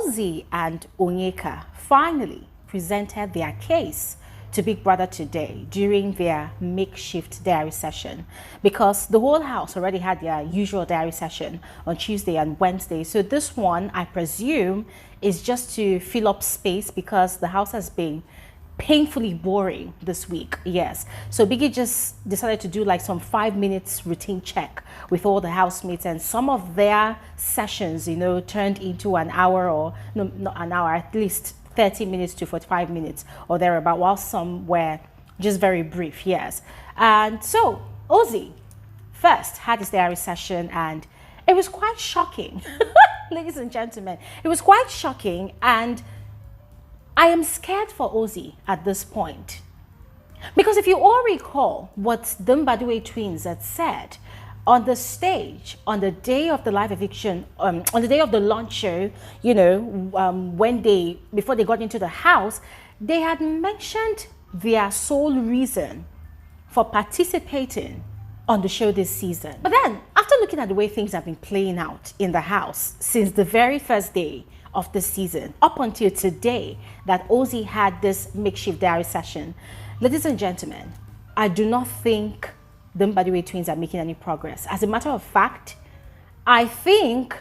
Ozee and Onyeka finally presented their case to Big Brother today during their makeshift diary session, because the whole house already had their usual diary session on Tuesday and Wednesday. So this one, I presume, is just to fill up space because the house has been painfully boring this week. Yes, so Biggie just decided to do like some 5 minutes routine check with all the housemates, and some of their sessions, you know, turned into an hour, or no, not an hour, at least 30 minutes to 45 minutes or thereabout, while some were just very brief. Yes. And so Ozee first had his diary session, and it was quite shocking. Ladies and gentlemen, it was quite shocking, and I am scared for Ozee at this point, because if you all recall what the Mbadiwe twins had said on the stage on the day of the live eviction, on the day of the launch show, you know, before they got into the house, they had mentioned their sole reason for participating on the show this season. But then, after looking at the way things have been playing out in the house since the very first day of the season up until today that Ozee had this makeshift diary session, ladies and gentlemen, I do not think the Mbadiwe twins are making any progress. As a matter of fact, I think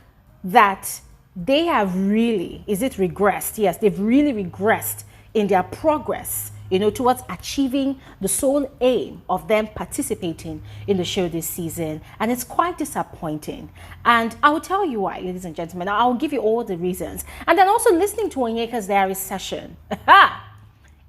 that they have really, regressed? Yes, they've really regressed in their progress, you know, towards achieving the sole aim of them participating in the show this season. And it's quite disappointing. And I will tell you why, ladies and gentlemen. I'll give you all the reasons. And then also listening to Onyeka's diary session.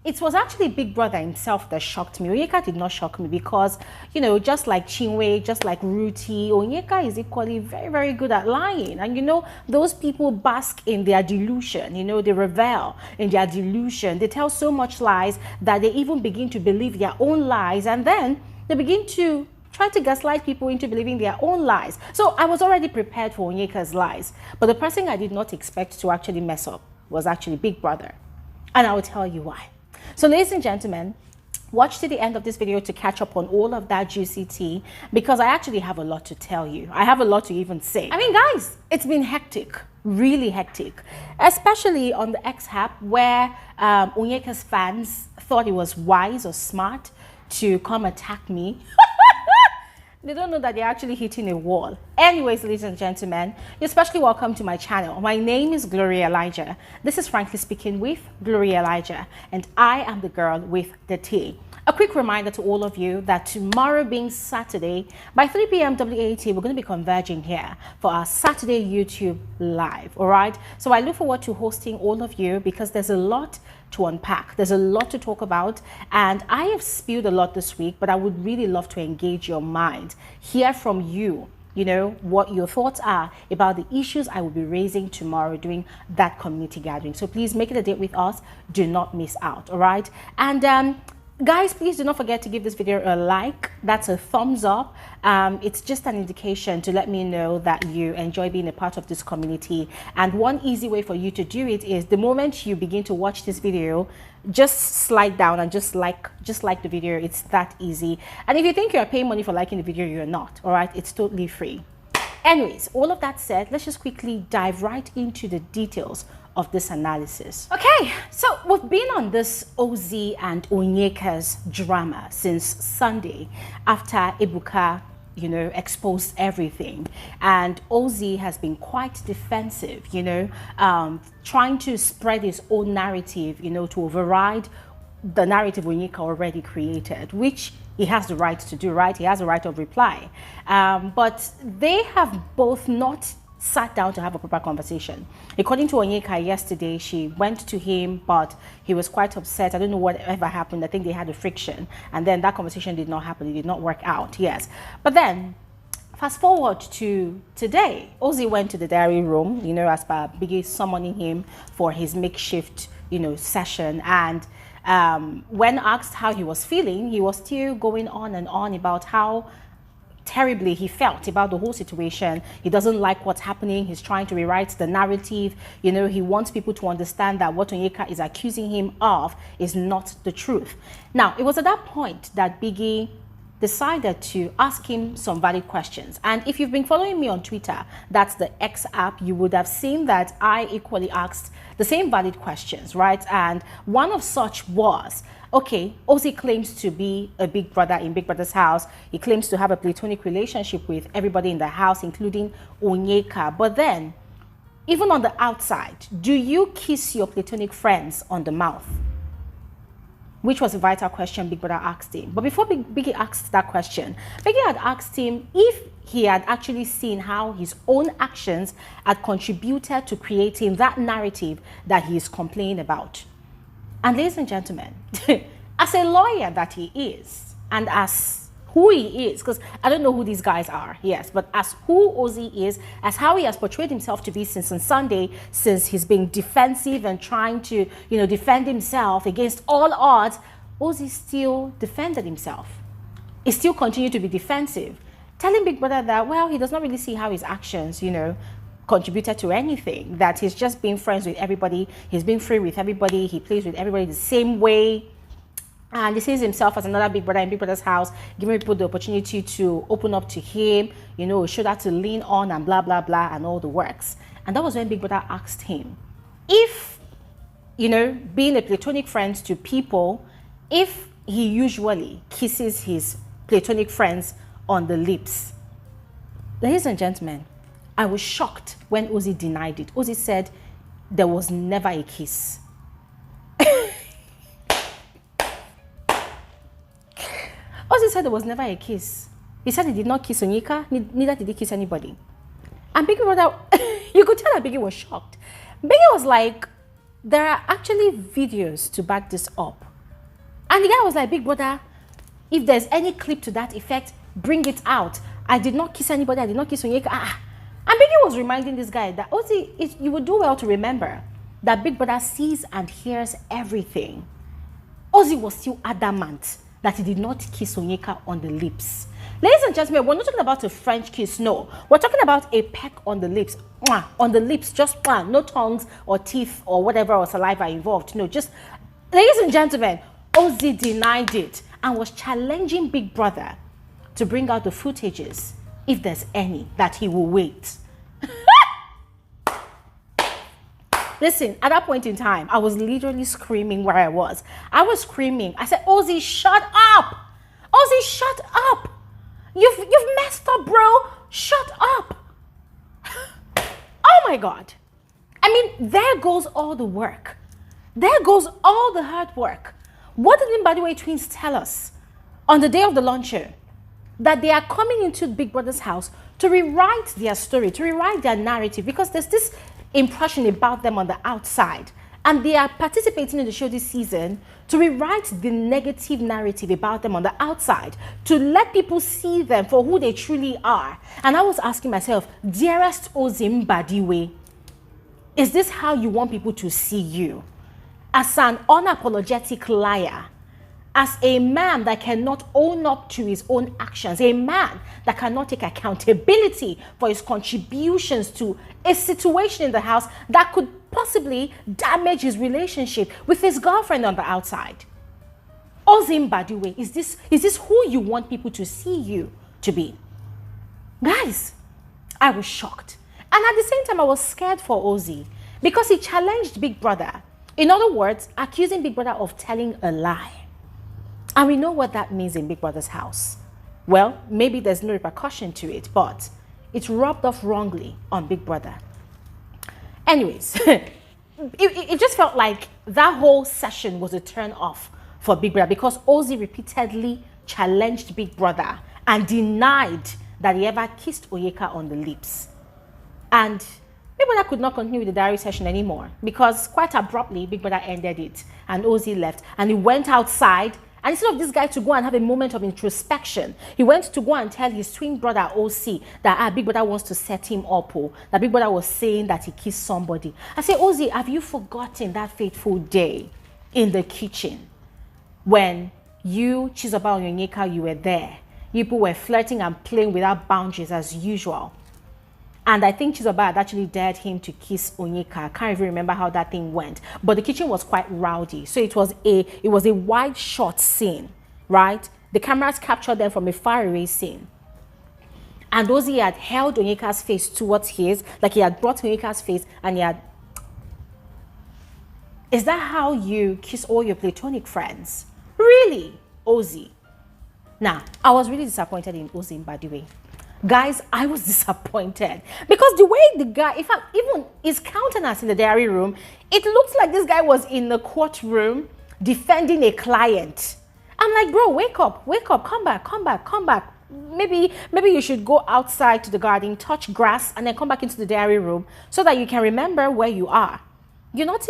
It was actually Big Brother himself that shocked me. Onyeka did not shock me because, you know, just like Chinwe, just like Ruti, Onyeka is equally very, very good at lying. And, you know, those people bask in their delusion. You know, they revel in their delusion. They tell so much lies that they even begin to believe their own lies. And then they begin to try to gaslight people into believing their own lies. So I was already prepared for Onyeka's lies. But the person I did not expect to actually mess up was actually Big Brother. And I will tell you why. So ladies and gentlemen, watch to the end of this video to catch up on all of that juicy tea, because I actually have a lot to tell you. I have a lot to even say. I mean, guys, it's been hectic, really hectic, especially on the X app, where Onyeka's fans thought it was wise or smart to come attack me. They don't know that they're actually hitting a wall. Anyways, ladies and gentlemen, you're especially welcome to my channel. My name is Gloria Elijah. This is Frankly Speaking with Gloria Elijah, and I am the girl with the tea. A quick reminder to all of you that tomorrow being Saturday, by 3 p.m. WAT, we're going to be converging here for our Saturday YouTube Live, all right? So I look forward to hosting all of you, because there's a lot to unpack. There's a lot to talk about, and I have spilled a lot this week, but I would really love to engage your mind, hear from you, you know, what your thoughts are about the issues I will be raising tomorrow during that community gathering. So please make it a date with us. Do not miss out, all right? And guys, please do not forget to give this video a like. That's a thumbs up. It's just an indication to let me know that you enjoy being a part of this community. And one easy way for you to do it is, the moment you begin to watch this video, just slide down and just like the video. It's that easy. And if you think you're paying money for liking the video, you're not, all right? It's totally free. Anyways, all of that said, let's just quickly dive right into the details of this analysis. Okay, so we've been on this Ozee and Onyeka's drama since Sunday, after Ebuka, you know, exposed everything. And Ozee has been quite defensive, you know, trying to spread his own narrative, you know, to override the narrative Onyeka already created, which he has the right to do, right? He has the right of reply. But they have both not sat down to have a proper conversation. According to Onyeka yesterday, she went to him, but he was quite upset. I don't know whatever happened. I think they had a friction, and then that conversation did not happen. It did not work out. Yes. But then fast forward to today, Ozee went to the diary room, you know, as per Biggie summoning him for his makeshift, you know, session. And when asked how he was feeling, he was still going on and on about how terribly he felt about the whole situation. He doesn't like what's happening. He's trying to rewrite the narrative. You know, he wants people to understand that what Onyeka is accusing him of is not the truth. Now, it was at that point that Biggie decided to ask him some valid questions. And if you've been following me on Twitter, that's the X app, you would have seen that I equally asked the same valid questions, right? And one of such was, okay, Ozee claims to be a big brother in Big Brother's house. He claims to have a platonic relationship with everybody in the house, including Onyeka. But then, even on the outside, do you kiss your platonic friends on the mouth? Which was a vital question Big Brother asked him. But before Biggie asked that question, Biggie had asked him if he had actually seen how his own actions had contributed to creating that narrative that he is complaining about. And ladies and gentlemen, as a lawyer that he is, and as who he is, because I don't know who these guys are, yes, but as who Ozee is, as how he has portrayed himself to be since on Sunday, since he's been defensive and trying to, defend himself against all odds, Ozee still defended himself. He still continued to be defensive, telling Big Brother that, well, he does not really see how his actions, contributed to anything, that he's just being friends with everybody, he's being free with everybody, he plays with everybody the same way. And he sees himself as another big brother in Big Brother's house, giving people the opportunity to open up to him, a shoulder to lean on and blah, blah, blah, and all the works. And that was when Big Brother asked him if, being a platonic friend to people, if he usually kisses his platonic friends on the lips. Ladies and gentlemen, I was shocked when Ozee denied it. Ozee said there was never a kiss. Ozee said there was never a kiss. He said he did not kiss Onyeka, neither did he kiss anybody. And Biggie Brother, you could tell that Biggie was shocked. Biggie was like, there are actually videos to back this up. And the guy was like, Big Brother, if there's any clip to that effect, bring it out. I did not kiss anybody, I did not kiss Onyeka. And Biggie was reminding this guy that, Ozee, you would do well to remember that Big Brother sees and hears everything. Ozee was still adamant that he did not kiss Onyeka on the lips. Ladies and gentlemen, we're not talking about a French kiss, no. We're talking about a peck on the lips. Mwah, on the lips, just mwah, no tongues or teeth or whatever or saliva involved. No, just, ladies and gentlemen, Ozee denied it and was challenging Big Brother to bring out the footages, if there's any, that he will wait. Listen, at that point in time, I was literally screaming where I was. I was screaming. I said, Ozee, shut up. Ozee, shut up. You've messed up, bro. Shut up. Oh my God. I mean, there goes all the work. There goes all the hard work. What did the Bbnaija twins tell us on the day of the launcher? That they are coming into Big Brother's house to rewrite their story, to rewrite their narrative, because there's this impression about them on the outside, and they are participating in the show this season to rewrite the negative narrative about them on the outside, to let people see them for who they truly are. And I was asking myself, dearest Ozee Bbnaija, is this how you want people to see you? As an unapologetic liar, as a man that cannot own up to his own actions, a man that cannot take accountability for his contributions to a situation in the house that could possibly damage his relationship with his girlfriend on the outside. Ozee Bbnaija, is this who you want people to see you to be? Guys, I was shocked. And at the same time, I was scared for Ozee because he challenged Big Brother. In other words, accusing Big Brother of telling a lie. And we know what that means in Big Brother's house. Well, maybe there's no repercussion to it, but it's rubbed off wrongly on Big Brother. Anyways, it just felt like that whole session was a turn off for Big Brother because Ozee repeatedly challenged Big Brother and denied that he ever kissed Onyeka on the lips. And Big Brother could not continue with the diary session anymore because quite abruptly, Big Brother ended it and Ozee left and he went outside. And instead of this guy to go and have a moment of introspection, he went to go and tell his twin brother, Ozee, that Big Brother wants to set him up. That Big Brother was saying that he kissed somebody. I say, Ozee, have you forgotten that fateful day in the kitchen when you, Chizoba and Onyeka, you were there? You people were flirting and playing without boundaries as usual. And I think Chizoba had actually dared him to kiss Onyeka. I can't even remember how that thing went. But the kitchen was quite rowdy. So it was a wide shot scene, right? The cameras captured them from a faraway scene. And Ozee had held Onyeka'S face towards his, like he had brought Onyeka'S face and he had... Is that how you kiss all your platonic friends? Really, Ozee? Now, I was really disappointed in Ozee, by the way. Guys, I was disappointed because the way the guy, in fact, even his countenance in the diary room, it looks like this guy was in the courtroom defending a client. I'm like, bro, wake up, come back. Maybe you should go outside to the garden, touch grass, and then come back into the diary room so that you can remember where you are. You're not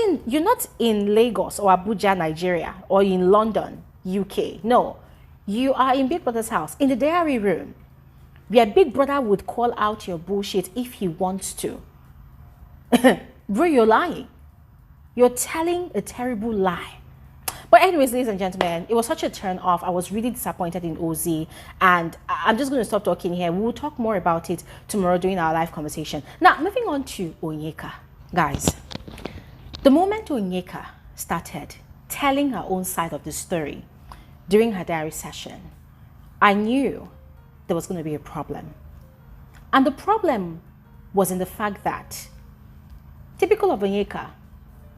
in Lagos or Abuja, Nigeria, or in London, UK. No, you are in Big Brother's house, in the diary room, where Big Brother would call out your bullshit if he wants to. Bro, you're lying. You're telling a terrible lie. But anyways, ladies and gentlemen, it was such a turn off. I was really disappointed in Ozee, and I'm just going to stop talking here. We'll talk more about it tomorrow during our live conversation. Now, moving on to Onyeka. Guys, the moment Onyeka started telling her own side of the story during her diary session, I knew there was going to be a problem. And the problem was in the fact that, typical of Onyeka,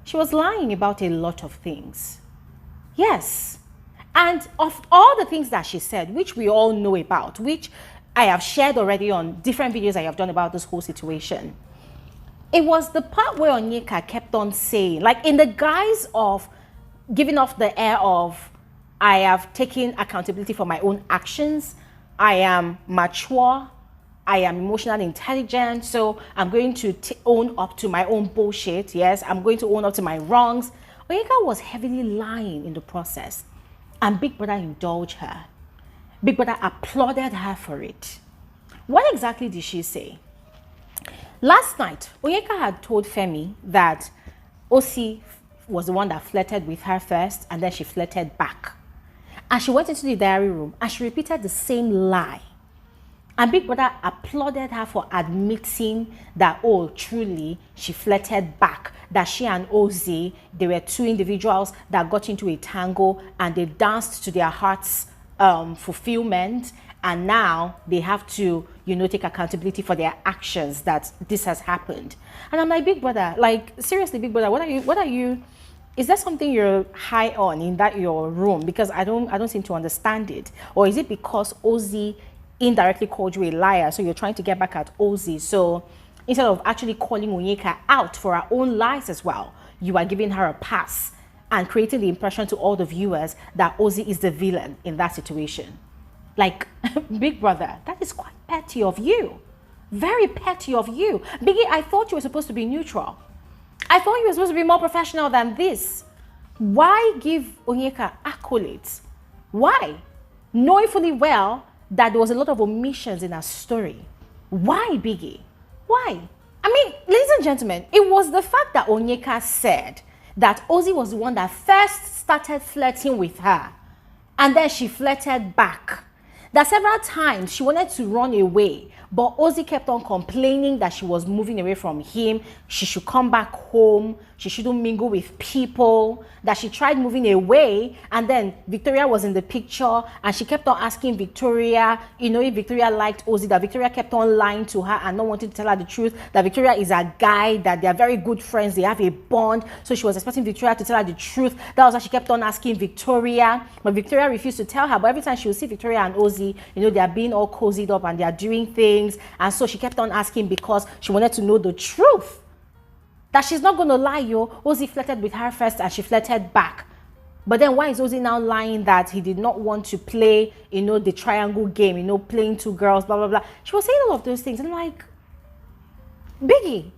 she was lying about a lot of things. Yes. And of all the things that she said, which we all know about, which I have shared already on different videos I have done about this whole situation, it was the part where Onyeka kept on saying, like in the guise of giving off the air of, I have taken accountability for my own actions, I am mature, I am emotionally intelligent, so I'm going to own up to my own bullshit. Yes, I'm going to own up to my wrongs. Onyeka was heavily lying in the process, and Big Brother indulged her. Big Brother applauded her for it. What exactly did she say? Last night, Onyeka had told Fairme that Ozee was the one that flirted with her first, and then she flirted back. And she went into the diary room and she repeated the same lie. And Big Brother applauded her for admitting that, oh, truly, she flirted back. That she and Ozee, they were two individuals that got into a tango and they danced to their heart's fulfillment. And now they have to, take accountability for their actions that this has happened. And I'm like, Big Brother, like, seriously, Big Brother, what are you, is there something you're high on in that your room? Because I don't seem to understand it. Or is it because Ozee indirectly called you a liar, so you're trying to get back at Ozee? So instead of actually calling Onyeka out for her own lies as well, you are giving her a pass and creating the impression to all the viewers that Ozee is the villain in that situation. Like, Big Brother, that is quite petty of you. Very petty of you. Biggie, I thought you were supposed to be neutral. I thought you were supposed to be more professional than this. Why give Onyeka accolades? Why? Knowing fully well that there was a lot of omissions in her story. Why, Biggie? Why? I mean, ladies and gentlemen, it was the fact that Onyeka said that Ozee was the one that first started flirting with her, and then she flirted back. That several times she wanted to run away, but Ozee kept on complaining that she was moving away from him. She should come back home. She shouldn't mingle with people. That she tried moving away, and then Victoria was in the picture, and she kept on asking Victoria, if Victoria liked Ozee. That Victoria kept on lying to her and not wanting to tell her the truth. That Victoria is a guy, that they are very good friends. They have a bond. So she was expecting Victoria to tell her the truth. That was why she kept on asking Victoria, but Victoria refused to tell her. But every time she would see Victoria and Ozee, they are being all cozied up and they are doing things. And so she kept on asking because she wanted to know the truth. That she's not going to lie, Ozee flirted with her first and she flirted back. But then why is Ozee now lying that he did not want to play, the triangle game, playing two girls, blah, blah, blah. She was saying all of those things. And I'm like, Biggie,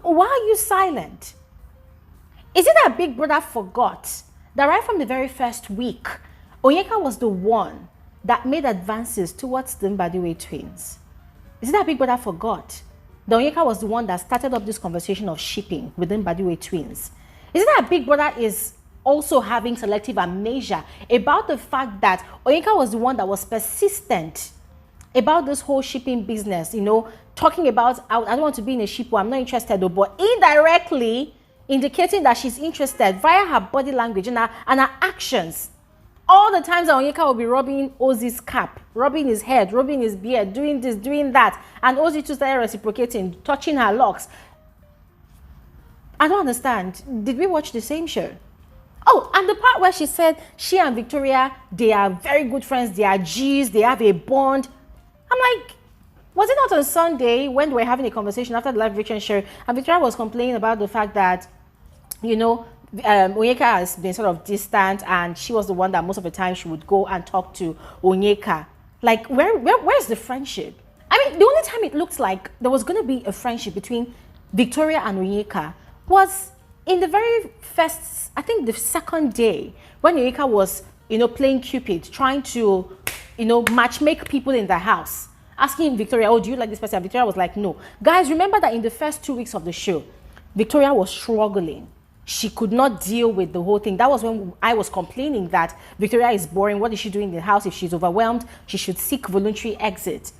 why are you silent? Is it that Big Brother forgot that right from the very first week, Onyeka was the one that made advances towards the Mbadiwe twins? Is it that Big Brother forgot that Onyeka was the one that started up this conversation of shipping within Bbnaija twins? Is it that Big Brother is also having selective amnesia about the fact that Onyeka was the one that was persistent about this whole shipping business, talking about, I don't want to be in a ship, I'm not interested, though, but indirectly indicating that she's interested via her body language and her actions. All the times that Onyeka will be rubbing Ozee's cap, rubbing his head, rubbing his beard, doing this, doing that. And Ozee too started reciprocating, touching her locks. I don't understand. Did we watch the same show? Oh, and the part where she said she and Victoria, they are very good friends, they are G's, they have a bond. I'm like, was it not on Sunday when we were having a conversation after the live reaction show, and Victoria was complaining about the fact that, you know, Onyeka has been sort of distant, and she was the one that most of the time she would go and talk to Onyeka. Like, where's the friendship? I mean, the only time it looked like there was going to be a friendship between Victoria and Onyeka was in the very first, I think the second day, when Onyeka was, you know, playing Cupid, trying to, you know, matchmake people in the house, asking Victoria, oh, do you like this person? And Victoria was like, no. Guys, remember that in the first 2 weeks of the show, Victoria was struggling. She could not deal with the whole thing. That was when I was complaining that Victoria is boring. What is she doing in the house? If she's overwhelmed, she should seek voluntary exit.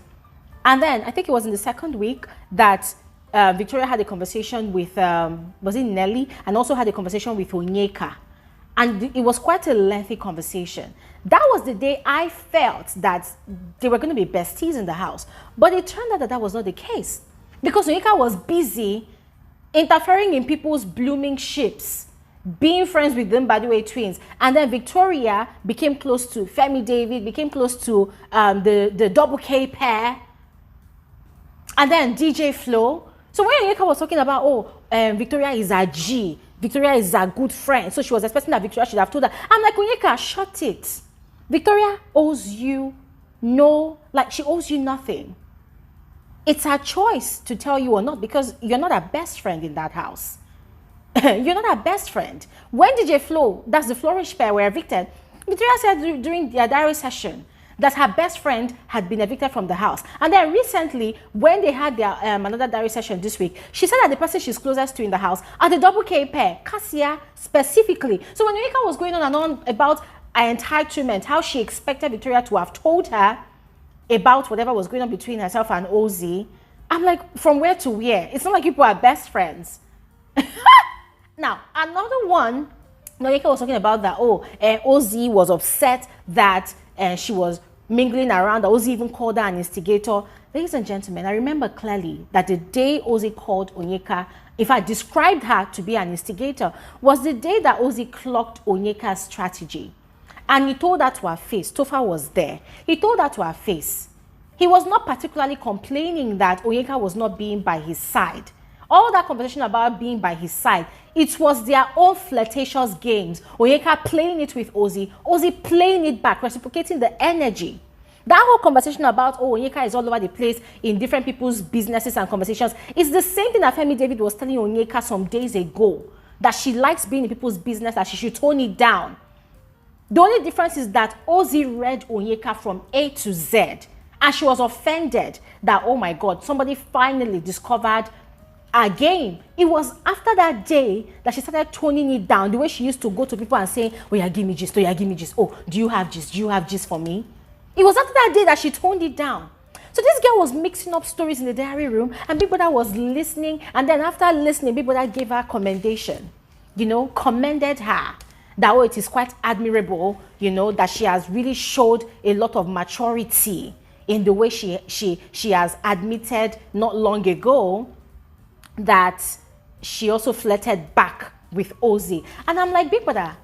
And then I think it was in the second week that Victoria had a conversation with, was it Nelly? And also had a conversation with Onyeka. And it was quite a lengthy conversation. That was the day I felt that they were going to be besties in the house. But it turned out that that was not the case. Because Onyeka was busy interfering in people's blooming ships, being friends with them, by the way, twins. And then Victoria became close to Fairme David, became close to the double K pair. And then DJ Flo. So when Onyeka was talking about, oh, Victoria is a G, Victoria is a good friend, so she was expecting that Victoria should have told her. I'm like, Onyeka, shut it. Victoria owes you no, like she owes you nothing. It's her choice to tell you or not, because you're not her best friend in that house. You're not her best friend. When DJ Flo, that's the Flourish pair, were evicted, Victoria said during their diary session that her best friend had been evicted from the house. And then recently, when they had their another diary session this week, she said that the person she's closest to in the house are the double K pair, Cassia specifically. So when Onyeka was going on and on about her entitlement, how she expected Victoria to have told her about whatever was going on between herself and Ozee, I'm like, from where to where? It's not like people are best friends. Now, another one, Onyeka was talking about that, oh, Ozee was upset that she was mingling around, that Ozee even called her an instigator. Ladies and gentlemen, I remember clearly that the day Ozee called Onyeka, if I described her to be an instigator, was the day that Ozee clocked Onyeka's strategy. And he told her to her face. Tofa was there. He told her to her face. He was not particularly complaining that Onyeka was not being by his side. All that conversation about being by his side, it was their own flirtatious games. Onyeka playing it with Ozee, Ozee playing it back, reciprocating the energy. That whole conversation about, oh, Onyeka is all over the place in different people's businesses and conversations, is the same thing that Fairme David was telling Onyeka some days ago, that she likes being in people's business, that she should tone it down. The only difference is that Ozee read Onyeka from A to Z, and she was offended that, oh my God, somebody finally discovered a game. It was after that day that she started toning it down, the way she used to go to people and say, oh yeah, give me gist, oh yeah, give me gist, oh, do you have gist, do you have gist for me? It was after that day that she toned it down. So this girl was mixing up stories in the diary room, and Big Brother was listening, and then after listening, Big Brother gave her commendation, you know, commended her. That, oh, it is quite admirable, you know, that she has really showed a lot of maturity in the way she has admitted not long ago that she also flirted back with Ozee. And I'm like, Big Brother,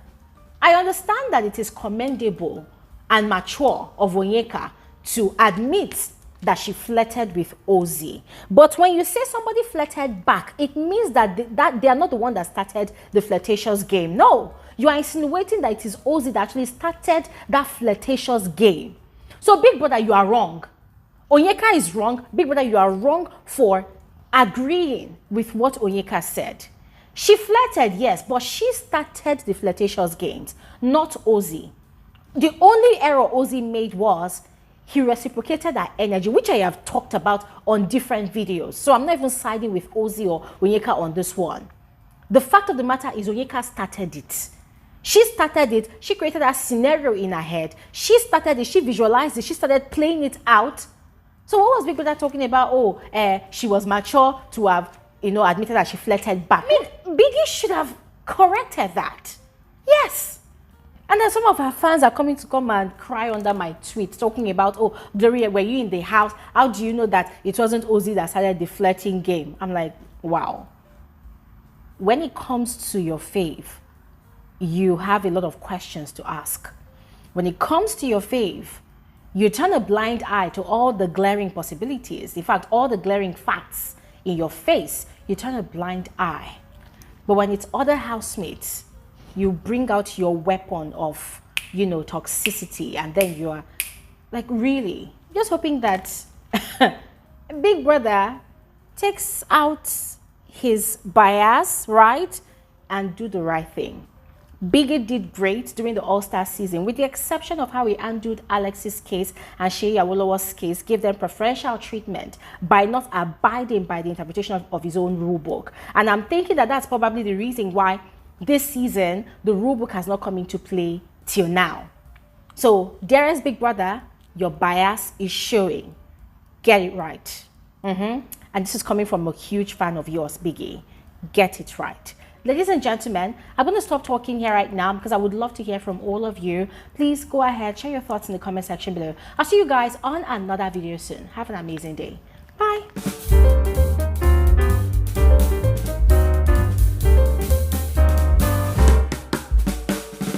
I understand that it is commendable and mature of Onyeka to admit that she flirted with Ozee. But when you say somebody flirted back, it means that they are not the one that started the flirtatious game. No. You are insinuating that it is Ozee that actually started that flirtatious game. So, Big Brother, you are wrong. Onyeka is wrong. Big Brother, you are wrong for agreeing with what Onyeka said. She flirted, yes, but she started the flirtatious games, not Ozee. The only error Ozee made was he reciprocated her energy, which I have talked about on different videos. So I'm not even siding with Ozee or Onyeka on this one. The fact of the matter is Onyeka started it. She started it. She created a scenario in her head. She started it. She visualized it. She started playing it out. So what was Big Brother talking about? Oh, she was mature to have, you know, admitted that she flirted back. I mean, Biggie should have corrected that. Yes. And then some of her fans are coming to come and cry under my tweet, talking about, oh, Gloria, were you in the house? How do you know that it wasn't Ozee that started the flirting game? I'm like, wow. When it comes to your fave, you have a lot of questions to ask. When it comes to your fave, you turn a blind eye to all the glaring possibilities. In fact, all the glaring facts in your face, you turn a blind eye. But when it's other housemates, you bring out your weapon of, you know, toxicity, and then you are like, really, just hoping that Big Brother takes out his bias, right, and do the right thing. Biggie did great during the All-Star season, with the exception of how he handled Alex's case and Seyi Awolowo's case, gave them preferential treatment by not abiding by the interpretation of his own rule book. And I'm thinking that that's probably the reason why this season the rule book has not come into play till now. So, dearest Big Brother, your bias is showing. Get it right. And this is coming from a huge fan of yours, Biggie. Get it right. Ladies and gentlemen, I'm going to stop talking here right now because I would love to hear from all of you. Please go ahead, share your thoughts in the comment section below. I'll see you guys on another video soon. Have an amazing day.